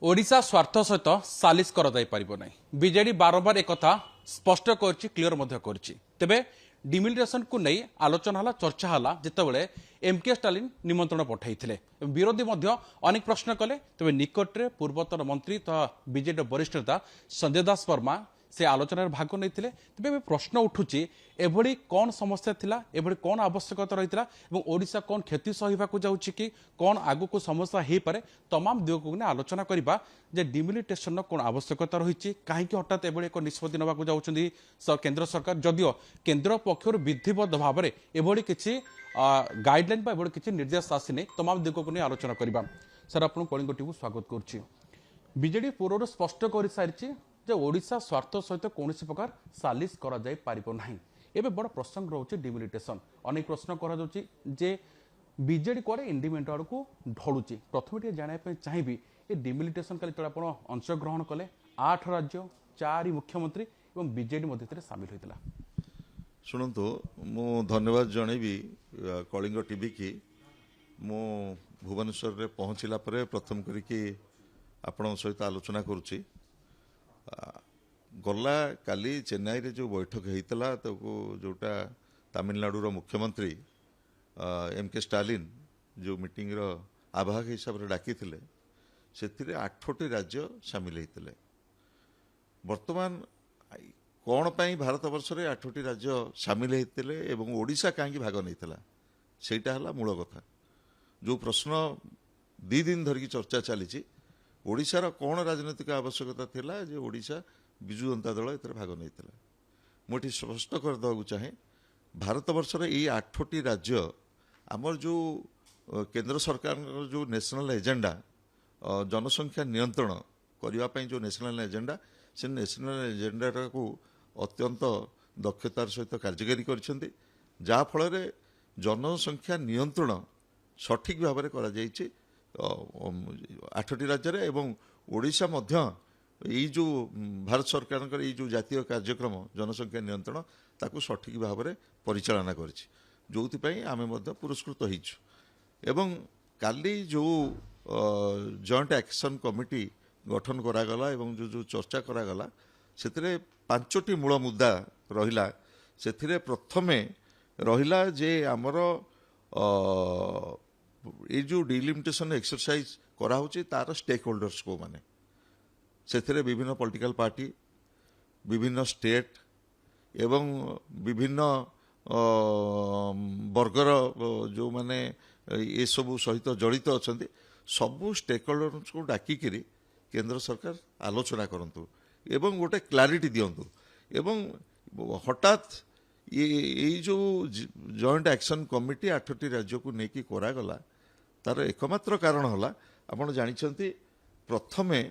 ओडिशा स्वार्थ सहित सालिस कर बीजेडी बारंबार एक स्पष्ट कर तेबे डिमिलिटेशन को नहीं आलोचना है चर्चा है जितेबाला एमके स्टालिन निमंत्रण पठाई विरोधी अनेक प्रश्न कले तेज निकटरे पूर्वतन मंत्री तथा बीजेडी वरिष्ठ नेता संजय दास वर्मा से आलोचना भाग नहीं तेज प्रश्न उठुची एभली कौन समस्या थिला एभली कौन आवश्यकता रही ओडिशा कौन क्षति सहवाक जाऊँगी कि कौन आगु को समस्या हो पारे तमाम दिग को आलोचना करवा जे डिमिलिटेशन कौन आवश्यकता रही कहीं हठात एभली एक निष्पत्ति नवाक जाऊँगी केंद्र सरकार जदियो केंद्र पक्षर विधिबद्ध भाव में एभली किसी गाइडलाइन एभली किसी निर्देश आसीनी तमाम दिग को नहीं आलोचना करवा सर आपको कलिंग टीवी स्वागत करुच्ची बीजेडी पूर्व स्पष्ट कर सारी जे ओडिशा स्वार्थ सहित कौन प्रकार सालिस करा जाय पारिबो नाही एबे बड़ प्रसंग रोचे डिमिलिटेशन अनेक प्रश्न करा जाउची जे बीजेडी कोरे इंडिपेंडेंट आड़ को ढलुची प्रथम टे जाना चाहिए ये डिमिलिटेशन काली तो आपण अंशग्रहण कले 8 राज्य 4 मुख्यमंत्री एवं बीजेडी मध्य सामिल होता शुणु मु धन्यवाद जनइबी कलिंग टीवी की मु भुवनेश्वर रे पहुँचला प्रथम करिकी आपण सहित आलोचना करुच्ची गला काली चेन्नई रे जो बैठक होता जोटा तमिलनाडुर मुख्यमंत्री एमके स्टालिन जो मीटिंग रो आवाहक हिसाब से डाकी से 8टी राज्य सामिल होते वर्तमान कौन पाई भारत वर्ष रे 8टी राज्य सामिल होते एवं ओडिशा कहीं भाग नहीं सेटा है मूल कथा जो प्रश्न 2 दिन धरिकी चर्चा चली ओडिशार कौन राजनीतिक आवश्यकता थिला जे ओडिशा विजु जनता दल ए भाग नहीं मुझे स्पष्ट करदे चाहे भारत वर्ष रे ये 8टी राज्य आमर जो केंद्र सरकार जो नेशनल एजेंडा जनसंख्या नियंत्रण करने जो नेशनल एजेंडा से नेशनल एजेंडा को अत्यंत दक्षतार सहित कार्यकारी कर फल जनसंख्या नियंत्रण सठिक भाव में करा 8टी राज्य एवं ओडिशा मध्य यही जो भारत सरकार ये जो जातीय कार्यक्रम जनसंख्या नियंत्रण ताकू सठिक भाव में परिचालना करोपाई आम पुरस्कृत होइछु एवं काली जो जॉइंट एक्शन कमिटी गठन करागला एवं जो जो चर्चा करागला से 5टी मूल मुद्दा रहिला से प्रथमे रहिला जे आमर ये जो डिलिमिटेशन एक्सरसाइज करा तार स्टेक होल्डर्स को माने से विभिन्न पॉलिटिकल पार्टी विभिन्न स्टेट एवं विभिन्न वर्गर जो माने ये सब सहित जड़ित अच्छा सबू स्टेक होल्डर्स को डाकिकी केंद्र सरकार आलोचना करंतु एवं गोटे क्लारिटी दिंतु एवं हठात ये जो जॉइंट एक्शन कमिटी 8टी राज्य को लेकिन करागला तार एकमात्र कारण है आपड़ जानते प्रथमे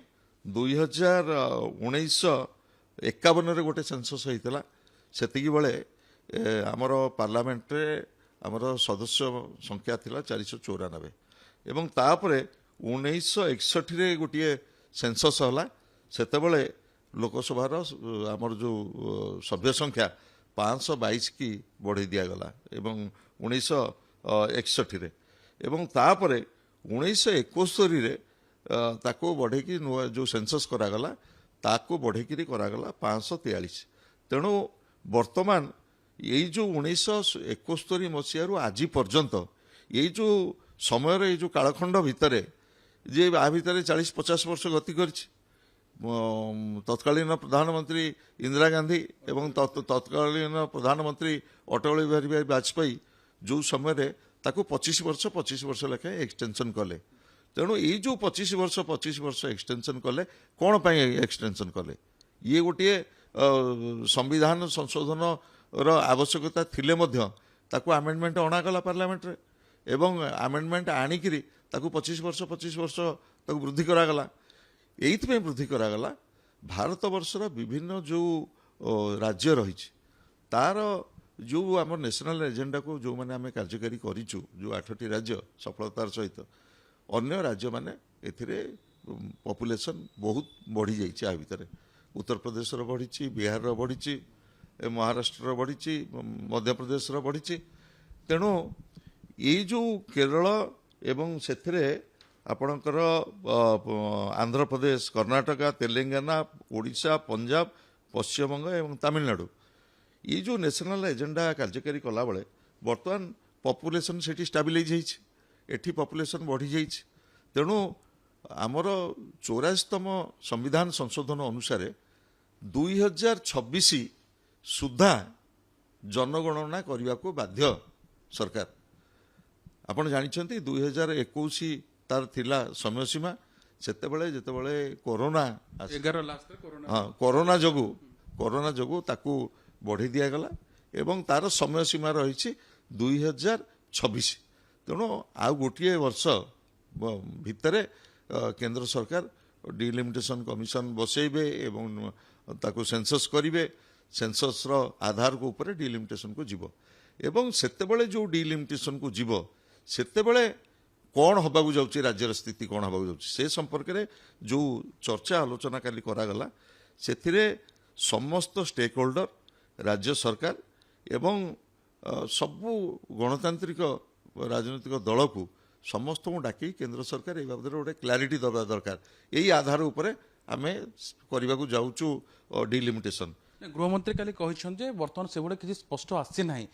2051 गोटे सेंसस होता से बेले आमर पार्लियामेंट रे आमर सदस्य संख्या थिला 494 एवं तापरे 1961 रे गोटे सेंसस होला सेतेबेले लोकसभार आमर जो सभ्य संख्या 522 की बढ़ई दिगला एवं 1961 रे एवं तापरे 1971 रे ताको बढ़ेकी जो सेंसस करागला ताको बढ़ेकी करागला 543 तेणु वर्तमान यही जो 1971 मसीह आज पर्यंत यही जो समय ये जो कालखंड भितर जे आ भितर 40-50 वर्ष गति कर तत्कालीन प्रधानमंत्री इंदिरा गांधी एवं तत्कालीन प्रधानमंत्री अटल बिहारी वाजपेयी जो समय ताको 25 वर्ष लेखे एक्सटेंशन कले तेणु ये जो 25 वर्ष एक्सटेंशन कले कौन पाई एक्सटेंशन कले ये गोटे संविधान संशोधन आवश्यकता थिले मध्य ताको आमेंडमेंट अणागला पार्लियामेंट रे एवं आमेंडमेंट आनिकी ताको 25 वर्ष ताको वृद्धि करागला एइथि वृद्धि करागला भारत वर्षर विभिन्न जो राज्य रही तार जो आम नेशनल एजेंडा को जो मैंने आम कार्यकारी करूँ जो 8टी राज्य सफलतार सहित अन्य राज्य माने एथिरे पॉपुलेशन बहुत बढ़ी जाइए भितर उत्तर प्रदेश बढ़ी बिहार बढ़ी महाराष्ट्र बढ़ी मध्य प्रदेश बढ़ी तेणु ये जो केरल एवं से ଆପଣଙ୍କର ଆନ୍ଧ୍ରପ୍ରଦେଶ, କର୍ଣ୍ଣାଟକ, ତେଲେଙ୍ଗାନା, ଓଡ଼ିଶା, ପଞ୍ଜାବ, ପଶ୍ଚିମବଙ୍ଗ ଏବଂ ତାମିଲନାଡୁ ये जो ନ୍ୟାସନାଲ ଏଜେଣ୍ଡା କାର୍ଯ୍ୟକାରୀ କଲାବେଳେ ବର୍ତ୍ତମାନ ପପୁଲେସନ୍ ସେଠି ଷ୍ଟାବିଲାଇଜ୍ ହେଇଛି, ଏଠି ପପୁଲେସନ୍ ବଢ଼ିଯାଇଛି। ତେଣୁ ଆମର 84ତମ ସମ୍ବିଧାନ ସଂଶୋଧନ ଅନୁସାରେ 2026 ସୁଦ୍ଧା ଜନଗଣନା କରିବାକୁ ବାଧ୍ୟ ସରକାର। ଆପଣ ଜାଣିଛନ୍ତି 2021 ତାର ଥିଲା ସମୟସୀମା, ସେତେବେଳେ ଯେତେବେଳେ କରୋନା 11 ଲାଷ୍ଟରେ କରୋନା ହଁ କରୋନା ଯୋଗୁଁ ତାକୁ ବଢ଼େଇ ଦିଆଗଲା ଏବଂ ତାର ସମୟସୀମା ରହିଛି 2026। ତେଣୁ ଆଉ ଗୋଟିଏ ବର୍ଷ ଭିତରେ କେନ୍ଦ୍ର ସରକାର ଡିଲିମିଟେସନ କମିଶନ ବସେଇବେ ଏବଂ ତାକୁ ସେନ୍ସସ୍ କରିବେ। ସେନ୍ସସ୍ର ଆଧାରକୁ ଉପରେ ଡିଲିମିଟେସନକୁ ଯିବ ଏବଂ ସେତେବେଳେ ଯେଉଁ ଡିଲିମିଟେସନକୁ ଯିବ ସେତେବେଳେ କ'ଣ ହେବାକୁ ଯାଉଛି, ରାଜ୍ୟର ସ୍ଥିତି କ'ଣ ହେବାକୁ ଯାଉଛି ସେ ସମ୍ପର୍କରେ ଯେଉଁ ଚର୍ଚ୍ଚା ଆଲୋଚନା କାଲି କରାଗଲା ସେଥିରେ ସମସ୍ତ ଷ୍ଟେକ୍ ହୋଲ୍ଡର, ରାଜ୍ୟ ସରକାର ଏବଂ ସବୁ ଗଣତାନ୍ତ୍ରିକ ରାଜନୈତିକ ଦଳକୁ ସମସ୍ତଙ୍କୁ ଡାକି କେନ୍ଦ୍ର ସରକାର এই ବାବଦରେ ଗୋଟେ କ୍ଲାରିଟି ଦେବା ଦରକାର। ଏଇ ଆଧାର ଉପରେ ଆମେ କରିବାକୁ ଯାଉଛୁ ଡିଲିମିଟେସନ। ଗୃହମନ୍ତ୍ରୀ କାଲି କହିଛନ୍ତି ଯେ ବର୍ତ୍ତମାନ ସେଭଳି କିଛି ସ୍ପଷ୍ଟ ଆସିନାହିଁ,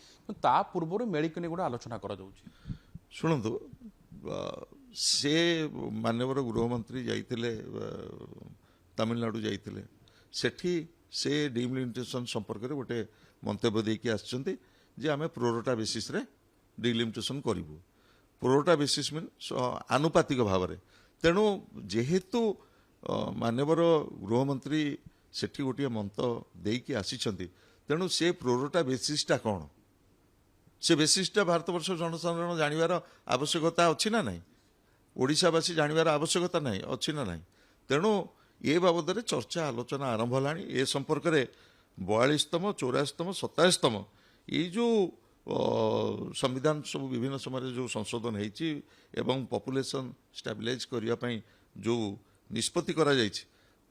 ତା ପୂର୍ବରୁ ମେଳିକି ନେଇ ଗୋଟେ ଆଲୋଚନା କରାଯାଉଛି। ଶୁଣନ୍ତୁ, ସେ ମାନ୍ୟବର ଗୃହମନ୍ତ୍ରୀ ଯାଇଥିଲେ ତାମିଲନାଡୁ ଯାଇଥିଲେ, ସେଠି ସେ ଡିଲିମିଟେସନ ସମ୍ପର୍କରେ ଗୋଟେ ମନ୍ତବ୍ୟ ଦେଇକି ଆସିଛନ୍ତି ଯେ ଆମେ ପ୍ରୋରୋଟା ବେସିସ୍ରେ ଡିଲିମିଟେସନ କରିବୁ। ପ୍ରୋରୋଟା ବେସିସ୍ ମିନ୍ସ ଆନୁପାତିକ ଭାବରେ। ତେଣୁ ଯେହେତୁ ମାନ୍ୟବର ଗୃହମନ୍ତ୍ରୀ ସେଠି ଗୋଟିଏ ମନ୍ତ ଦେଇକି ଆସିଛନ୍ତି, ତେଣୁ ସେ ପ୍ରୋରୋଟା ବେସିସ୍ଟା କ'ଣ, ସେ ବେସିସ୍ଟା ଭାରତବର୍ଷ ଜନସାଧାରଣ ଜାଣିବାର ଆବଶ୍ୟକତା ଅଛି ନା ନାହିଁ, ଓଡ଼ିଶାବାସୀ ଜାଣିବାର ଆବଶ୍ୟକତା ନାହିଁ ଅଛି ନା ନାହିଁ। ତେଣୁ ଏ ବାବଦରେ ଚର୍ଚ୍ଚା ଆଲୋଚନା ଆରମ୍ଭ ହେଲାଣି। ଏ ସମ୍ପର୍କରେ 42ତମ, 84ତମ, 27ତମ ଏଇ ଯେଉଁ ସମ୍ବିଧାନ ସବୁ ବିଭିନ୍ନ ସମୟରେ ଯେଉଁ ସଂଶୋଧନ ହେଇଛି ଏବଂ ପପୁଲେସନ୍ ଷ୍ଟାବିଲାଇଜ୍ କରିବା ପାଇଁ ଯେଉଁ ନିଷ୍ପତ୍ତି କରାଯାଇଛି,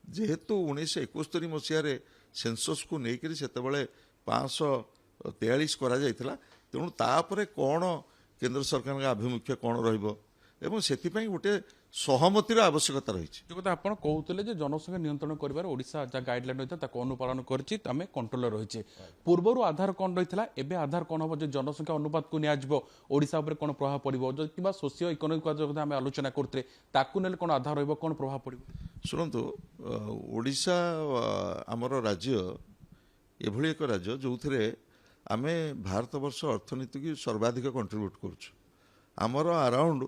ଯେହେତୁ 1971 ମସିହାରେ ସେନ୍ସସ୍କୁ ନେଇକରି ସେତେବେଳେ 543 କରାଯାଇଥିଲା, ତେଣୁ ତାପରେ କ'ଣ କେନ୍ଦ୍ର ସରକାରଙ୍କ ଆଭିମୁଖ୍ୟ କ'ଣ ରହିବ ଏବଂ ସେଥିପାଇଁ ଗୋଟେ ସହମତିର ଆବଶ୍ୟକତା ରହିଛି। ଯେଉଁ କଥା ଆପଣ କହୁଥିଲେ ଯେ ଜନସଂଖ୍ୟା ନିୟନ୍ତ୍ରଣ କରିବାର ଓଡ଼ିଶା ଯାହା ଗାଇଡଲାଇନ୍ ରହିଥିଲା ତାକୁ ଅନୁପାଳନ କରିଛି, ଆମେ କଣ୍ଟ୍ରୋଲରେ ରହିଛେ। ପୂର୍ବରୁ ଆଧାର କ'ଣ ରହିଥିଲା, ଏବେ ଆଧାର କ'ଣ ହେବ ଯେ ଜନସଂଖ୍ୟା ଅନୁପାତକୁ ନିଆଯିବ, ଓଡ଼ିଶା ଉପରେ କ'ଣ ପ୍ରଭାବ ପଡ଼ିବ, ଯଦି କିମ୍ବା ସୋସିଓ ଇକୋନୋମିକ୍ କଥା ଆମେ ଆଲୋଚନା କରୁଥିଲେ ତାକୁ ନେଲେ କ'ଣ ଆଧାର ରହିବ, କ'ଣ ପ୍ରଭାବ ପଡ଼ିବ? ଶୁଣନ୍ତୁ, ଓଡ଼ିଶା ଆମର ରାଜ୍ୟ ଏଭଳି ଏକ ରାଜ୍ୟ ଯେଉଁଥିରେ ଆମେ ଭାରତବର୍ଷ ଅର୍ଥନୀତିକୁ ସର୍ବାଧିକ କଣ୍ଟ୍ରିବ୍ୟୁଟ୍ କରୁଛୁ। ଆମର ଆରାଉଣ୍ଡ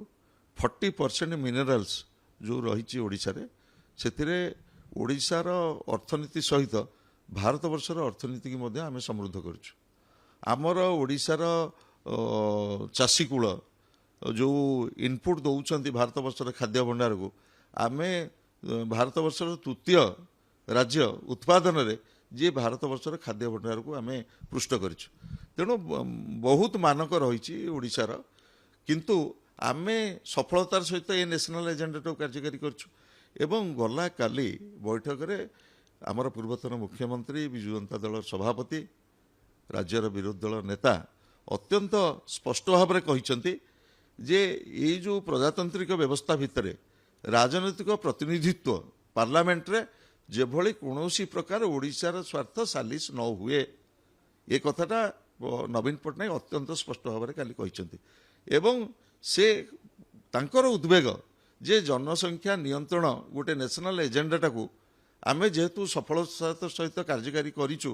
40% ମିନେରାଲ୍ସ ଯେଉଁ ରହିଛି ଓଡ଼ିଶାରେ, ସେଥିରେ ଓଡ଼ିଶାର ଅର୍ଥନୀତି ସହିତ ଭାରତବର୍ଷର ଅର୍ଥନୀତିକି ମଧ୍ୟ ଆମେ ସମୃଦ୍ଧ କରୁଛୁ। ଆମର ଓଡ଼ିଶାର ଚାଷୀକୂଳ ଯେଉଁ ଇନପୁଟ୍ ଦେଉଛନ୍ତି ଭାରତବର୍ଷର ଖାଦ୍ୟ ଭଣ୍ଡାରକୁ, ଆମେ ଭାରତବର୍ଷର ତୃତୀୟ ରାଜ୍ୟ ଉତ୍ପାଦନରେ ଯିଏ ଭାରତବର୍ଷର ଖାଦ୍ୟ ଭଣ୍ଡାରକୁ ଆମେ ପୃଷ୍ଠ କରିଛୁ। ତେଣୁ ବହୁତ ମାନକ ରହିଛି ଓଡ଼ିଶାର, କିନ୍ତୁ ଆମେ ସଫଳତାର ସହିତ ଏ ନ୍ୟାସନାଲ ଏଜେଣ୍ଡାଟାକୁ କାର୍ଯ୍ୟକାରୀ କରୁଛୁ। ଏବଂ ଗଲା କାଲି ବୈଠକରେ ଆମର ପୂର୍ବତନ ମୁଖ୍ୟମନ୍ତ୍ରୀ, ବିଜୁ ଜନତା ଦଳର ସଭାପତି, ରାଜ୍ୟର ବିରୋଧୀ ଦଳ ନେତା ଅତ୍ୟନ୍ତ ସ୍ପଷ୍ଟ ଭାବରେ କହିଛନ୍ତି ଯେ ଏଇ ଯେଉଁ ପ୍ରଜାତାନ୍ତ୍ରିକ ବ୍ୟବସ୍ଥା ଭିତରେ ରାଜନୈତିକ ପ୍ରତିନିଧିତ୍ୱ ପାର୍ଲାମେଣ୍ଟରେ ଯେଭଳି କୌଣସି ପ୍ରକାର ଓଡ଼ିଶାର ସ୍ୱାର୍ଥ ସାଲିସ ନ ହୁଏ, ଏ କଥାଟା ନବୀନ ପଟ୍ଟନାୟକ ଅତ୍ୟନ୍ତ ସ୍ପଷ୍ଟ ଭାବରେ କାଲି କହିଛନ୍ତି। ଏବଂ ସେ ତାଙ୍କର ଉଦ୍ବେଗ ଯେ ଜନସଂଖ୍ୟା ନିୟନ୍ତ୍ରଣ ଗୋଟେ ନ୍ୟାସନାଲ ଏଜେଣ୍ଡାଟାକୁ ଆମେ ଯେହେତୁ ସଫଳତାର ସହିତ କାର୍ଯ୍ୟକାରୀ କରିଛୁ,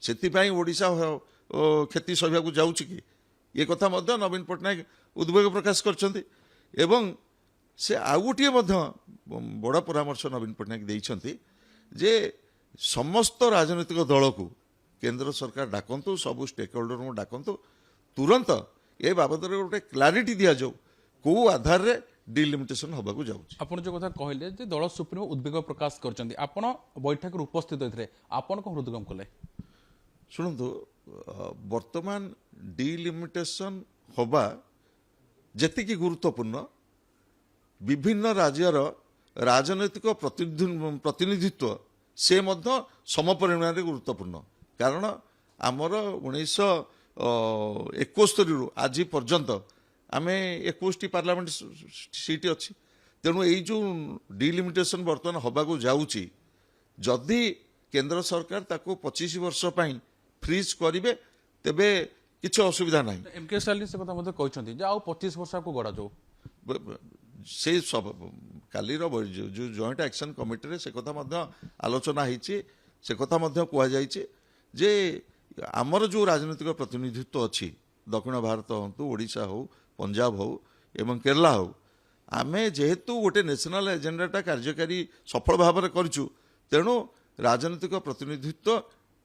ସେଥିପାଇଁ ଓଡ଼ିଶା କ୍ଷତି ସହିବାକୁ ଯାଉଛି କି, ଏ କଥା ମଧ୍ୟ ନବୀନ ପଟ୍ଟନାୟକ ଉଦ୍ବେଗ ପ୍ରକାଶ କରିଛନ୍ତି। ଏବଂ ସେ ଆଉ ଗୋଟିଏ ମଧ୍ୟ ବଡ଼ ପରାମର୍ଶ ନବୀନ ପଟ୍ଟନାୟକ ଦେଇଛନ୍ତି ଯେ ସମସ୍ତ ରାଜନୈତିକ ଦଳକୁ କେନ୍ଦ୍ର ସରକାର ଡାକନ୍ତୁ, ସବୁ ଷ୍ଟେକ୍ ହୋଲ୍ଡରଙ୍କୁ ଡାକନ୍ତୁ, ତୁରନ୍ତ ଏ ବାବଦରେ ଗୋଟେ କ୍ଲାରିଟି ଦିଆଯାଉ କେଉଁ ଆଧାରରେ ଡିଲିମିଟେସନ ହେବାକୁ ଯାଉଛି। ଆପଣ ଯେଉଁ କଥା କହିଲେ ଯେ ଦଳ ସୁପ୍ରିମୋ ଉଦ୍ବେଗ ପ୍ରକାଶ କରିଛନ୍ତି, ଆପଣ ବୈଠକରେ ଉପସ୍ଥିତ ହୋଇଥିଲେ, ଆପଣ କ'ଣ ହୃଦଗମ କଲେ? ଶୁଣନ୍ତୁ, ବର୍ତ୍ତମାନ ଡିଲିମିଟେସନ ହେବା ଯେତିକି ଗୁରୁତ୍ୱପୂର୍ଣ୍ଣ, ବିଭିନ୍ନ ରାଜ୍ୟର ରାଜନୈତିକ ପ୍ରତିନିଧିତ୍ୱ ସେ ମଧ୍ୟ ସମପରିମାଣରେ ଗୁରୁତ୍ୱପୂର୍ଣ୍ଣ। କାରଣ ଆମର 1971ରୁ ଆଜି ପର୍ଯ୍ୟନ୍ତ ଆମେ 21ଟି ପାର୍ଲାମେଣ୍ଟ ସିଟ୍ ଅଛି। ତେଣୁ ଏଇ ଯେଉଁ ଡିଲିମିଟେସନ୍ ବର୍ତ୍ତମାନ ହେବାକୁ ଯାଉଛି, ଯଦି କେନ୍ଦ୍ର ସରକାର ତାକୁ 25 ବର୍ଷ ପାଇଁ ଫ୍ରିଜ୍ କରିବେ ତେବେ କିଛି ଅସୁବିଧା ନାହିଁ। ଏମ୍କେ ଷ୍ଟାଲିନ୍ ସେ କଥା ମଧ୍ୟ କହିଛନ୍ତି ଯେ ଆଉ 25 ବର୍ଷ ଆକୁ ଗଡ଼ାଯାଉ। ସେ କାଲିର ଯେଉଁ ଜଏଣ୍ଟ ଆକ୍ସନ କମିଟିରେ ସେ କଥା ମଧ୍ୟ ଆଲୋଚନା ହେଇଛି, ସେ କଥା ମଧ୍ୟ କୁହାଯାଇଛି ଯେ ଆମର ଯେଉଁ ରାଜନୈତିକ ପ୍ରତିନିଧିତ୍ୱ ଅଛି, ଦକ୍ଷିଣ ଭାରତ ହୁଅନ୍ତୁ, ଓଡ଼ିଶା ହେଉ, ପଞ୍ଜାବ ହେଉ ଏବଂ କେରଳ ହେଉ, ଆମେ ଯେହେତୁ ଗୋଟେ ନ୍ୟାସନାଲ ଏଜେଣ୍ଡାଟା କାର୍ଯ୍ୟକାରୀ ସଫଳ ଭାବରେ କରିଛୁ, ତେଣୁ ରାଜନୈତିକ ପ୍ରତିନିଧିତ୍ୱ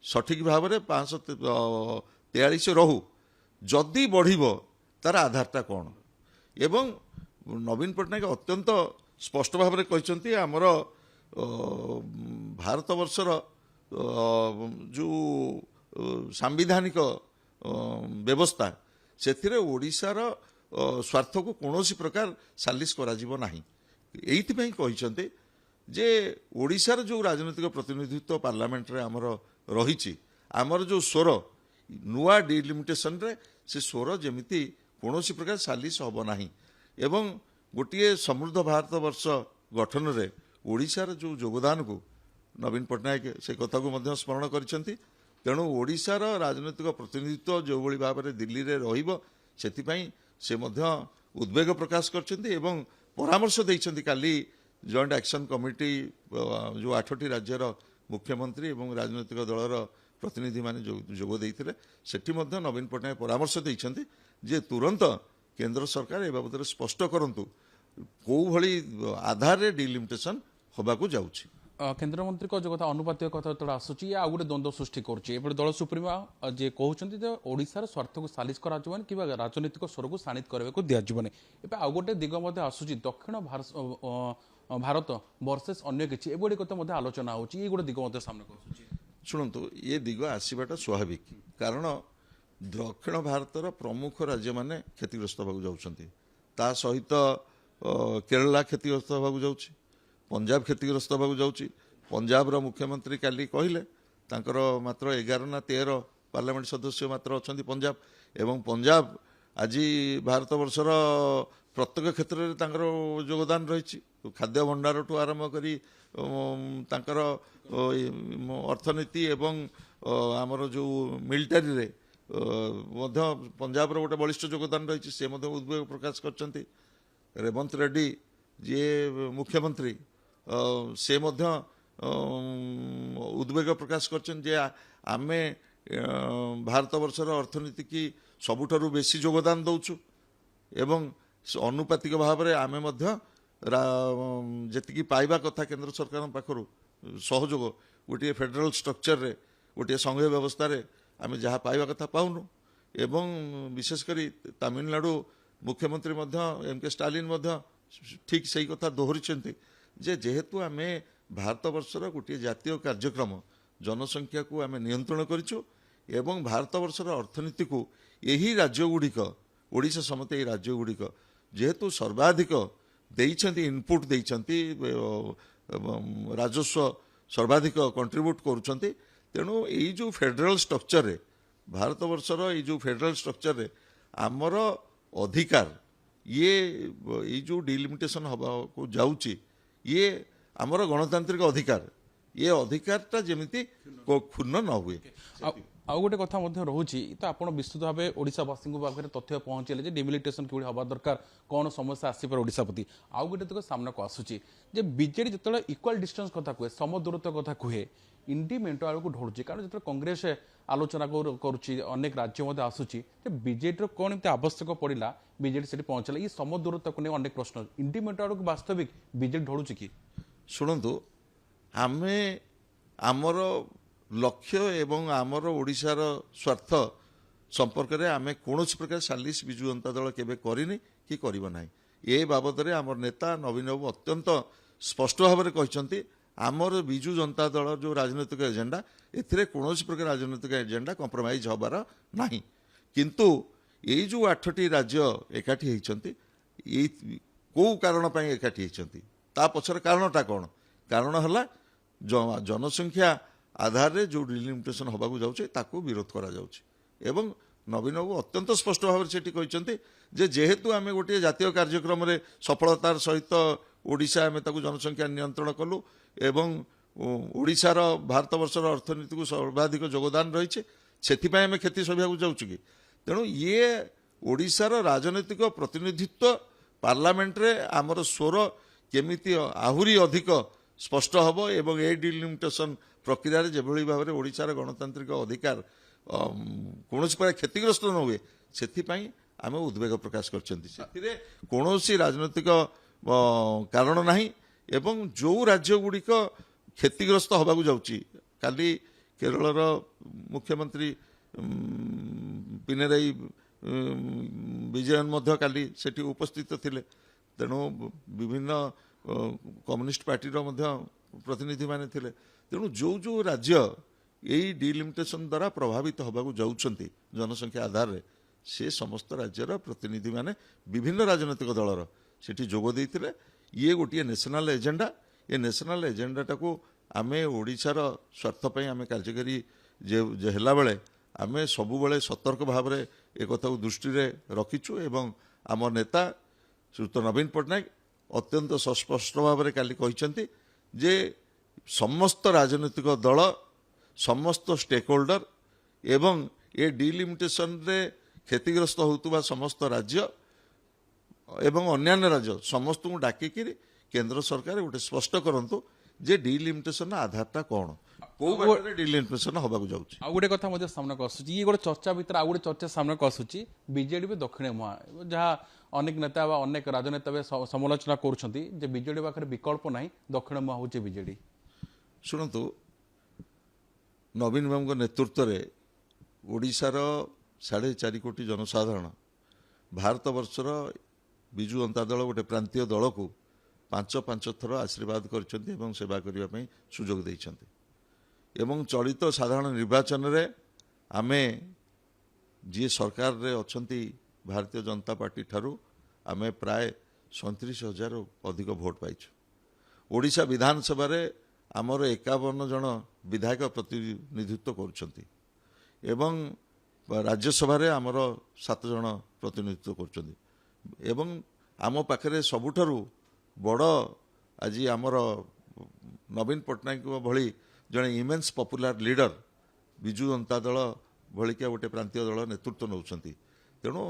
ସଠିକ୍ ଭାବରେ 543 ରହୁ। ଯଦି ବଢ଼ିବ ତାର ଆଧାରଟା କ'ଣ? ଏବଂ ନବୀନ ପଟ୍ଟନାୟକ ଅତ୍ୟନ୍ତ ସ୍ପଷ୍ଟ ଭାବରେ କହିଛନ୍ତି ଆମର ଭାରତବର୍ଷର ଯେଉଁ ସାମ୍ବିଧାନିକ ବ୍ୟବସ୍ଥା, ସେଥିରେ ଓଡ଼ିଶାର ସ୍ୱାର୍ଥକୁ କୌଣସି ପ୍ରକାର ସାଲିସ କରାଯିବ ନାହିଁ। ଏଇଥିପାଇଁ କହିଛନ୍ତି ଯେ ଓଡ଼ିଶାର ଯେଉଁ ରାଜନୈତିକ ପ୍ରତିନିଧିତ୍ୱ ପାର୍ଲାମେଣ୍ଟରେ ଆମର ରହିଛି, ଆମର ଯେଉଁ ସ୍ୱର ନୂଆ ଡିଲିମିଟେସନରେ ସେ ସ୍ୱର ଯେମିତି କୌଣସି ପ୍ରକାର ସାଲିସ ହେବ ନାହିଁ ଏବଂ ଗୋଟିଏ ସମୃଦ୍ଧ ଭାରତବର୍ଷ ଗଠନରେ ଓଡ଼ିଶାର ଯେଉଁ ଯୋଗଦାନକୁ ନବୀନ ପଟ୍ଟନାୟକ ସେ କଥାକୁ ମଧ୍ୟ ସ୍ମରଣ କରିଛନ୍ତି। ତେଣୁ ଓଡ଼ିଶାର ରାଜନୈତିକ ପ୍ରତିନିଧିତ୍ୱ ଯେଉଁଭଳି ଭାବରେ ଦିଲ୍ଲୀରେ ରହିବ, ସେଥିପାଇଁ ସେ ମଧ୍ୟ ଉଦ୍ବେଗ ପ୍ରକାଶ କରିଛନ୍ତି ଏବଂ ପରାମର୍ଶ ଦେଇଛନ୍ତି। କାଲି ଜଏଣ୍ଟ ଆକ୍ସନ କମିଟି ଯେଉଁ 8ଟି ରାଜ୍ୟର ମୁଖ୍ୟମନ୍ତ୍ରୀ ଏବଂ ରାଜନୈତିକ ଦଳର ପ୍ରତିନିଧିମାନେ ଯୋଗ ଦେଇଥିଲେ, ସେଠି ମଧ୍ୟ ନବୀନ ପଟ୍ଟନାୟକ ପରାମର୍ଶ ଦେଇଛନ୍ତି ଯେ ତୁରନ୍ତ କେନ୍ଦ୍ର ସରକାର ଏ ବାବଦରେ ସ୍ପଷ୍ଟ କରନ୍ତୁ କେଉଁଭଳି ଆଧାରରେ ଡିଲିମିଟେସନ୍ ହେବାକୁ ଯାଉଛି। କେନ୍ଦ୍ରମନ୍ତ୍ରୀଙ୍କ ଯେଉଁ କଥା ଅନୁପାତିକ କଥା ଯେତେବେଳେ ଆସୁଛି, ଆଉ ଗୋଟେ ଦ୍ୱନ୍ଦ୍ୱ ସୃଷ୍ଟି କରୁଛି। ଏପଟେ ଦଳ ସୁପ୍ରିମୋ ଯିଏ କହୁଛନ୍ତି ଯେ ଓଡ଼ିଶାର ସ୍ୱାର୍ଥକୁ ସାଲିସ କରାଯିବନି କିମ୍ବା ରାଜନୈତିକ ସ୍ୱରକୁ ସାଣିତ କରିବାକୁ ଦିଆଯିବନି। ଏବେ ଆଉ ଗୋଟେ ଦିଗ ମଧ୍ୟ ଆସୁଛି, ଦକ୍ଷିଣ ଭାରତ ବର୍ସେସ୍ ଅନ୍ୟ କିଛି, ଏଭଳି କଥା ମଧ୍ୟ ଆଲୋଚନା ହେଉଛି। ଏଇ ଗୋଟେ ଦିଗ ମଧ୍ୟ ସାମ୍ନାକୁ ଆସୁଛି। ଶୁଣନ୍ତୁ, ଏ ଦିଗ ଆସିବାଟା ସ୍ୱାଭାବିକ, କାରଣ ଦକ୍ଷିଣ ଭାରତର ପ୍ରମୁଖ ରାଜ୍ୟମାନେ କ୍ଷତିଗ୍ରସ୍ତ ହେବାକୁ ଯାଉଛନ୍ତି। ତା ସହିତ କେରଳ କ୍ଷତିଗ୍ରସ୍ତ ହେବାକୁ ଯାଉଛି, ପଞ୍ଜାବ କ୍ଷତିଗ୍ରସ୍ତ ହେବାକୁ ଯାଉଛି। ପଞ୍ଜାବର ମୁଖ୍ୟମନ୍ତ୍ରୀ କାଲି କହିଲେ ତାଙ୍କର ମାତ୍ର 11 ନା 13 ପାର୍ଲାମେଣ୍ଟ ସଦସ୍ୟ ମାତ୍ର ଅଛନ୍ତି ପଞ୍ଜାବ, ଏବଂ ପଞ୍ଜାବ ଆଜି ଭାରତବର୍ଷର ପ୍ରତ୍ୟେକ କ୍ଷେତ୍ରରେ ତାଙ୍କର ଯୋଗଦାନ ରହିଛି। ଖାଦ୍ୟ ଭଣ୍ଡାରଠୁ ଆରମ୍ଭ କରି ତାଙ୍କର ଅର୍ଥନୀତି ଏବଂ ଆମର ଯେଉଁ ମିଲିଟାରୀରେ ମଧ୍ୟ ପଞ୍ଜାବର ଗୋଟେ ବଳିଷ୍ଠ ଯୋଗଦାନ ରହିଛି। ସେ ମଧ୍ୟ ଉଦ୍ବେଗ ପ୍ରକାଶ କରିଛନ୍ତି। ରେବନ୍ତ ରେଡ୍ଡି ଯିଏ ମୁଖ୍ୟମନ୍ତ୍ରୀ, ସେ ମଧ୍ୟ ଉଦ୍ବେଗ ପ୍ରକାଶ କରିଛନ୍ତି ଯେ ଆମେ ଭାରତବର୍ଷର ଅର୍ଥନୀତି କି ସବୁଠାରୁ ବେଶୀ ଯୋଗଦାନ ଦେଉଛୁ ଏବଂ ଅନୁପାତିକ ଭାବରେ ଆମେ ମଧ୍ୟ ଯେତିକି ପାଇବା କଥା କେନ୍ଦ୍ର ସରକାରଙ୍କ ପାଖରୁ ସହଯୋଗ, ଗୋଟିଏ ଫେଡେରାଲ ଷ୍ଟ୍ରକ୍ଚରରେ, ଗୋଟିଏ ସଂଘୀୟ ବ୍ୟବସ୍ଥାରେ ଆମେ ଯାହା ପାଇବା କଥା ପାଉନୁ। ଏବଂ ବିଶେଷ କରି ତାମିଲନାଡୁ ମୁଖ୍ୟମନ୍ତ୍ରୀ ମଧ୍ୟ ଏମ୍କେ ଷ୍ଟାଲିନ୍ ମଧ୍ୟ ଠିକ୍ ସେଇ କଥା ଦୋହରିଛନ୍ତି ଯେ ଯେହେତୁ ଆମେ ଭାରତବର୍ଷର ଗୋଟିଏ ଜାତୀୟ କାର୍ଯ୍ୟକ୍ରମ, ଜନସଂଖ୍ୟାକୁ ଆମେ ନିୟନ୍ତ୍ରଣ କରିଛୁ ଏବଂ ଭାରତବର୍ଷର ଅର୍ଥନୀତିକୁ ଏହି ରାଜ୍ୟଗୁଡ଼ିକ, ଓଡ଼ିଶା ସମେତ ଏହି ରାଜ୍ୟଗୁଡ଼ିକ ଯେହେତୁ ସର୍ବାଧିକ ଦେଇଛନ୍ତି, ଇନପୁଟ୍ ଦେଇଛନ୍ତି, ରାଜସ୍ୱ ସର୍ବାଧିକ କଣ୍ଟ୍ରିବ୍ୟୁଟ୍ କରୁଛନ୍ତି, ତେଣୁ ଏଇ ଯେଉଁ ଫେଡେରାଲ ଷ୍ଟ୍ରକ୍ଚରରେ, ଭାରତବର୍ଷର ଏଇ ଯେଉଁ ଫେଡେରାଲ ଷ୍ଟ୍ରକ୍ଚରରେ ଆମର ଅଧିକାର, ଏଇ ଯେଉଁ ଡିଲିମିଟେସନ୍ ହେବାକୁ ଯାଉଛି, ଇଏ ଆମର ଗଣତାନ୍ତ୍ରିକ ଅଧିକାର, ଏ ଅଧିକାରଟା ଯେମିତି କ୍ଷୁଣ୍ଣ ନ ହୁଏ। ଆଉ ଗୋଟେ କଥା ମଧ୍ୟ ରହୁଛି, ତ ଆପଣ ବିସ୍ତୃତ ଭାବେ ଓଡ଼ିଶାବାସୀଙ୍କ ପାଖରେ ତଥ୍ୟ ପହଞ୍ଚାଇଲେ ଯେ ଡିମିଲିଟେସନ୍ କିଭଳି ହେବା ଦରକାର, କ'ଣ ସମସ୍ୟା ଆସିପାରେ ଓଡ଼ିଶା ପ୍ରତି। ଆଉ ଗୋଟେ ଦିଗ ସାମ୍ନାକୁ ଆସୁଛି ଯେ ବିଜେଡି ଯେତେବେଳେ ଇକ୍ୱାଲ ଡିଷ୍ଟାନ୍ସ କଥା କୁହେ, ସମଦୂରତ୍ୱ କଥା କୁହେ, ଇଣ୍ଡି ମେଣ୍ଟ ଆଡ଼କୁ ଢଳୁଛି। କାରଣ ଯେତେବେଳେ କଂଗ୍ରେସ ଆଲୋଚନା କରୁଛି, ଅନେକ ରାଜ୍ୟ ମଧ୍ୟ ଆସୁଛି ଯେ ବିଜେଡିର କ'ଣ ଏମିତି ଆବଶ୍ୟକ ପଡ଼ିଲା ବିଜେଡି ସେଠି ପହଞ୍ଚିଲା। ଏଇ ସମଦୂରତ୍ୱକୁ ନେଇ ଅନେକ ପ୍ରଶ୍ନ, ଇଣ୍ଡି ମେଣ୍ଟ ଆଡ଼କୁ ବାସ୍ତବିକ ବିଜେଡି ଢଳୁଛି କି? ଶୁଣନ୍ତୁ, ଆମେ ଆମର ଲକ୍ଷ୍ୟ ଏବଂ ଆମର ଓଡ଼ିଶାର ସ୍ୱାର୍ଥ ସମ୍ପର୍କରେ ଆମେ କୌଣସି ପ୍ରକାର ସାଲିସ ବିଜୁ ଜନତା ଦଳ କେବେ କରିନି କି କରିବ ନାହିଁ। ଏ ବାବଦରେ ଆମର ନେତା ନବୀନ ବାବୁ ଅତ୍ୟନ୍ତ ସ୍ପଷ୍ଟ ଭାବରେ କହିଛନ୍ତି ଆମର ବିଜୁ ଜନତା ଦଳ ଯେଉଁ ରାଜନୈତିକ ଏଜେଣ୍ଡା, ଏଥିରେ କୌଣସି ପ୍ରକାର ରାଜନୈତିକ ଏଜେଣ୍ଡା କମ୍ପ୍ରମାଇଜ୍ ହେବାର ନାହିଁ। କିନ୍ତୁ ଏଇ ଯେଉଁ 8ଟି ରାଜ୍ୟ ଏକାଠି ହେଇଛନ୍ତି, ଏଇ କେଉଁ କାରଣ ପାଇଁ ଏକାଠି ହେଇଛନ୍ତି, ତା ପଛରେ କାରଣଟା କ'ଣ? କାରଣ ହେଲା ଜନସଂଖ୍ୟା ଆଧାରରେ ଯେଉଁ ଡିଲିମିଟେସନ୍ ହେବାକୁ ଯାଉଛି ତାକୁ ବିରୋଧ କରାଯାଉଛି। ଏବଂ ନବୀନ ବାବୁ ଅତ୍ୟନ୍ତ ସ୍ପଷ୍ଟ ଭାବରେ ସେଠି କହିଛନ୍ତି ଯେ ଯେହେତୁ ଆମେ ଗୋଟିଏ ଜାତୀୟ କାର୍ଯ୍ୟକ୍ରମରେ ସଫଳତାର ସହିତ ओडिशा आमे ताकू जनसंख्या नियंत्रण कलु एवं ओडिशार भारतवर्षर अर्थनीति को सर्वाधिक योगदान रही से आम क्षति सहिया जाऊँ कि तेणु ये ओडिशार राजनैतिक प्रतिनिधित्व पार्लियामेंट रे आमर स्वर केमिति आहुरी अधिक स्पष्ट हम एवं ए डिलिमिटेशन प्रक्रिया रे जेभली भाव में ओडिशार गणतांत्रिक अधिकार कौन प्रकार क्षतिग्रस्त न हुए से आम उद्वेग प्रकाश कर कौन राजनैतिक कारण नहीं एवं जो राज्य गुड़िक क्षतिग्रस्त होबाकू जाउची काली केरलर मुख्यमंत्री पिनेराई विजयन मध्य काली सेठी उपस्थित थिले तेणु विभिन्न कम्युनिस्ट पार्टी प्रतिनिधि माने थिले तेणु जो जो राज्य यही डिलिमिटेशन द्वारा प्रभावित होबाकू जाउछंती जनसंख्या आधार रे से समस्त राज्यर प्रतिनिधि माने विभिन्न राजनैतिक दलर सेठी जोग देइथिले ये गोटे नेशनल एजेंडा ये नेशनल एजेंडा टाको आमे ओडिशार स्वार्थ पई आमे कार्यकारी जे हला बेले आमे सबु बेले सतर्क भाव रे एक कथा दृष्टि रे रखिछु एवं आम नेता श्रीयुत नवीन पट्टनायक अत्यंत सस्पष्ट भाव रे काली कहिसंती जे समस्त राजनैतिक दल समस्त स्टेक होल्डर एवं ए डिलिमिटेशन रे क्षतिग्रस्त होतुबा समस्त राज्य एवं अन्यान्य राज्य समस्त को डाकिकी केंद्र सरकार गोटे स्पष्ट करंतु जे डिलिमिटेशन आधारटा कौन को बाटे डिलिमिटेशन होबाकू जाउची आ गोटे कथा मध्य सामनाक आसुची ये गोटे चर्चा भीतर आ गोटे चर्चा सामनाक आसुची बीजेडी भी दक्षिण मुहा जहाँ अनेक नेता वा अनेक राजनेता भी समालोचना करुछंती जे बीजेडी पाखरे विकल्प नाही दक्षिण मुहा होची बीजेडी शुणु नवीन बाबू नेतृत्व में ओडिशार 4.5 कोटी जनसाधारण भारत वर्षर विजु जनता दल गोटे प्रांतीय दल को 5 थर आशीर्वाद करछंती एवं सेवा करने सुजोग देइछंती एवं चलित साधारण निर्वाचन रे आमे जी सरकार रे अछंती भारतीय जनता पार्टी ठारू आमे प्राय 37,000 अधिक भोट पाइछु ओडिशा विधानसभा रे आमर 51 जन विधायक प्रतिनिधित्व करुछंती एवं राज्यसभा रे आमर 7 जन प्रतिनिधित्व करुछंती एवं आम पाखरे सबुठारु बड़ आज आमर नवीन पट्टनायक भली जड़े immense popular leader Biju Janata Dal भलिका गोटे प्रांतीय दल नेतृत्व नौछंती तेणु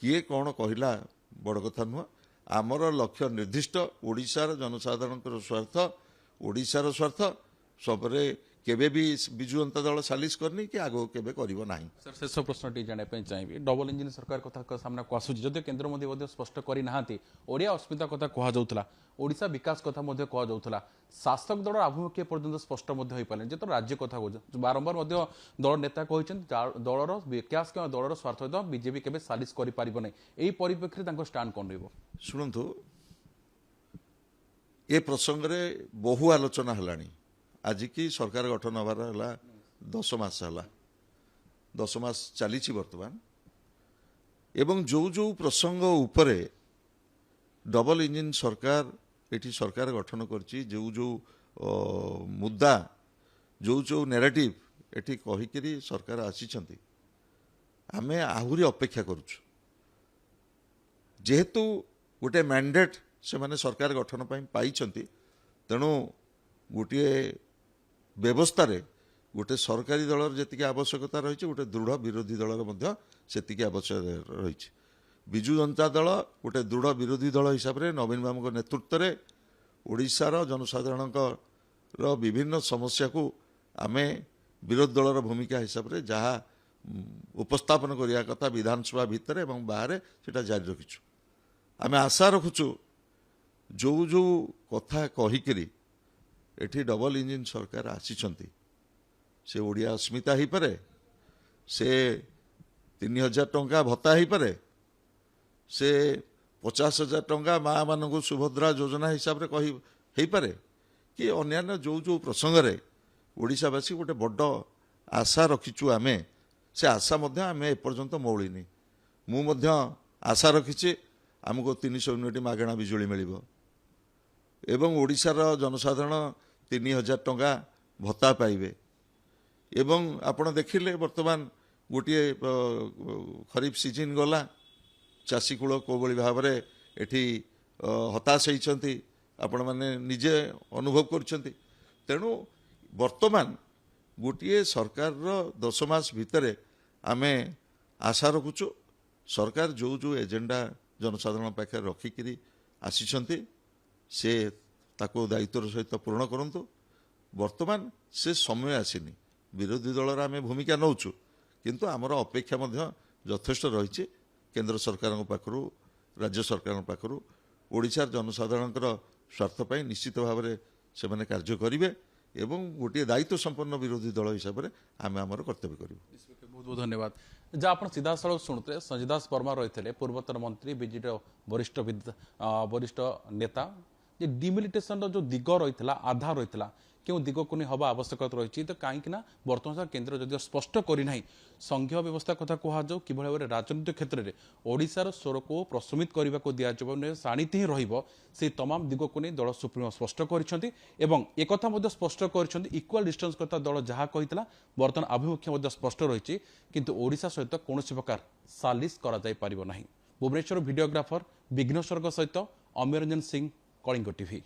किए कौन कहला बड़ कथा नुह आमर लक्ष्य निर्दिष्ट ओडिशार जनसाधारण स्वार्थ ओडिशार स्वार्थ सबरे केबे भी विजु जनता दल सालिश करनी कि आगो केबे करिवो नाही सर शेष प्रश्न टी जाने पे चाहिए डबल इंजिन सरकार कथा सामना को आसुची जदि केंद्र मध्य स्पष्ट करी नाहांती ओडिया अस्मिता कथा कहा जाउथला ओडिशा विकास कथा मध्य कहा जाउथला शासक दल आभिमुख्य पर्यंत स्पष्ट मध्य होई पाले जे तो राज्य कथा को बारंबार मध्य दल नेता कहिसेन दलर विकास के दलर स्वार्थ तो बीजेपी केबे सालिश करि पारिबो नै एई परिप्रेक्षी तांको स्टैंड कोन रहइबो शुणु ए प्रसंग रे बहु आलोचना हलानी आज की सरकार गठन हबार है 10 मास है 10 मास चली बर्तमान एवं जो जो प्रसंग उपरे डबल इंजिन सरकार एटी सरकार गठन करची जो जो मुद्दा जो जो नैरेटिव एटी कहिकरी सरकार आसीचंती आमे आहुरी अपेक्षा करूछु जेहेतु गोटे मैंडेट से माने सरकार गठन पाई तेणु गोटे व्यवस्था रे गोटे सरकारी दलर जी आवश्यकता रही गोटे दृढ़ विरोधी दलर से आवश्यक रही विजु जनता दल गोटे दृढ़ विरोधी दल हिसाब से नवीन बाबू नेतृत्व में ओडिशार जनसाधारण विभिन्न समस्या को आमे विरोधी दलर भूमिका हिसाब से जहाँ उपस्थापन करिया कथा विधानसभा भितर एवं बाहर सेटा जारी रखिछु आमे आशा रखुछु जो जो कथा कहिकरी एठी डबल इंजिन सरकार आसीचंती से ओडिया अस्मिता ही पारे से 3,000 टंका भत्ता ही पारे से 50,000 टंका माँ मानक सुभद्रा योजना हिसाब से कही ही पारे कि अन्यान्य जो जो प्रसंग रे ओडिशावासी गोटे बड़ आशा रखिचु आमे से आशा मध्य आमे एपर्यंत मौलिनी मु मध्य आशा रखिचे आमको 300 यूनिट मागणा बिजुली मिलिबो एवं ओडिशार जनसाधारण 3,000 टंका भत्ता पाइबे एवं आपण देखिले वर्तमान गोटे खरीफ सीजन गला चाषी कूल को भाव में एठी हताश होती ଆପଣମାନେ ନିଜେ ଅନୁଭବ କରୁଛନ୍ତି। ତେଣୁ ବର୍ତ୍ତମାନ ଗୋଟିଏ ସରକାରର 10 ମାସ ଭିତରେ ଆମେ ଆଶା ରଖୁଛୁ ସରକାର ଯେଉଁ ଯେଉଁ ଏଜେଣ୍ଡା ଜନସାଧାରଣ ପାଖରେ ରଖିକିରି ଆସିଛନ୍ତି ସେ ତାକୁ ଦାୟିତ୍ୱର ସହିତ ପୂରଣ କରନ୍ତୁ। ବର୍ତ୍ତମାନ ସେ ସମୟ ଆସିନି, ବିରୋଧୀ ଦଳର ଆମେ ଭୂମିକା ନେଉଛୁ, କିନ୍ତୁ ଆମର ଅପେକ୍ଷା ମଧ୍ୟ ଯଥେଷ୍ଟ ରହିଛି କେନ୍ଦ୍ର ସରକାରଙ୍କ ପାଖରୁ, ରାଜ୍ୟ ସରକାରଙ୍କ ପାଖରୁ। ଓଡ଼ିଶାର ଜନସାଧାରଣଙ୍କର ସ୍ୱାର୍ଥ ପାଇଁ ନିଶ୍ଚିତ ଭାବରେ ସେମାନେ କାର୍ଯ୍ୟ କରିବେ ଏବଂ ଗୋଟିଏ ଦାୟିତ୍ୱ ସମ୍ପନ୍ନ ବିରୋଧୀ ଦଳ ହିସାବରେ ଆମେ ଆମର କର୍ତ୍ତବ୍ୟ କରିବୁ। ବହୁତ ବହୁତ ଧନ୍ୟବାଦ। ଯାହା ଆପଣ ସିଧାସଳଖ ଶୁଣୁଥିଲେ ସଞ୍ଜୟ ଦାସ ବର୍ମା ରହିଥିଲେ ପୂର୍ବତନ ମନ୍ତ୍ରୀ, ବିଜେଡିର ବରିଷ୍ଠ ନେତା। ଯେ ଡିମିଲିଟେସନର ଯେଉଁ ଦିଗ ରହିଥିଲା, ଆଧାର ରହିଥିଲା, କେଉଁ ଦିଗକୁ ନେଇ ହେବା ଆବଶ୍ୟକତା ରହିଛି, ତ କାହିଁକି ନା ବର୍ତ୍ତମାନ କେନ୍ଦ୍ର ଯଦିଓ ସ୍ପଷ୍ଟ କରିନାହିଁ ସଂଘୀୟ ବ୍ୟବସ୍ଥା କଥା କୁହାଯାଉ, କିଭଳି ଭାବରେ ରାଜନୈତିକ କ୍ଷେତ୍ରରେ ଓଡ଼ିଶାର ସ୍ୱରକୁ ପ୍ରଶମିତ କରିବାକୁ ଦିଆଯିବ ଶାଣିତି ହିଁ ରହିବ, ସେହି ତମାମ ଦିଗକୁ ନେଇ ଦଳ ସୁପ୍ରିମୋ ସ୍ପଷ୍ଟ କରିଛନ୍ତି ଏବଂ ଏକଥା ମଧ୍ୟ ସ୍ପଷ୍ଟ କରିଛନ୍ତି ଇକ୍ୱାଲ ଡିଷ୍ଟାନ୍ସ କଥା ଦଳ ଯାହା କହିଥିଲା ବର୍ତ୍ତମାନ ଆଭିମୁଖ୍ୟ ମଧ୍ୟ ସ୍ପଷ୍ଟ ରହିଛି, କିନ୍ତୁ ଓଡ଼ିଶା ସହିତ କୌଣସି ପ୍ରକାର ସାଲିସ କରାଯାଇପାରିବ ନାହିଁ। ଭୁବନେଶ୍ୱର ଭିଡ଼ିଓଗ୍ରାଫର ବିଘ୍ନେଶ୍ୱରଙ୍କ ସହିତ ଅମରଞ୍ଜନ ସିଂ, କଳିଙ୍ଗ ଟିଭି।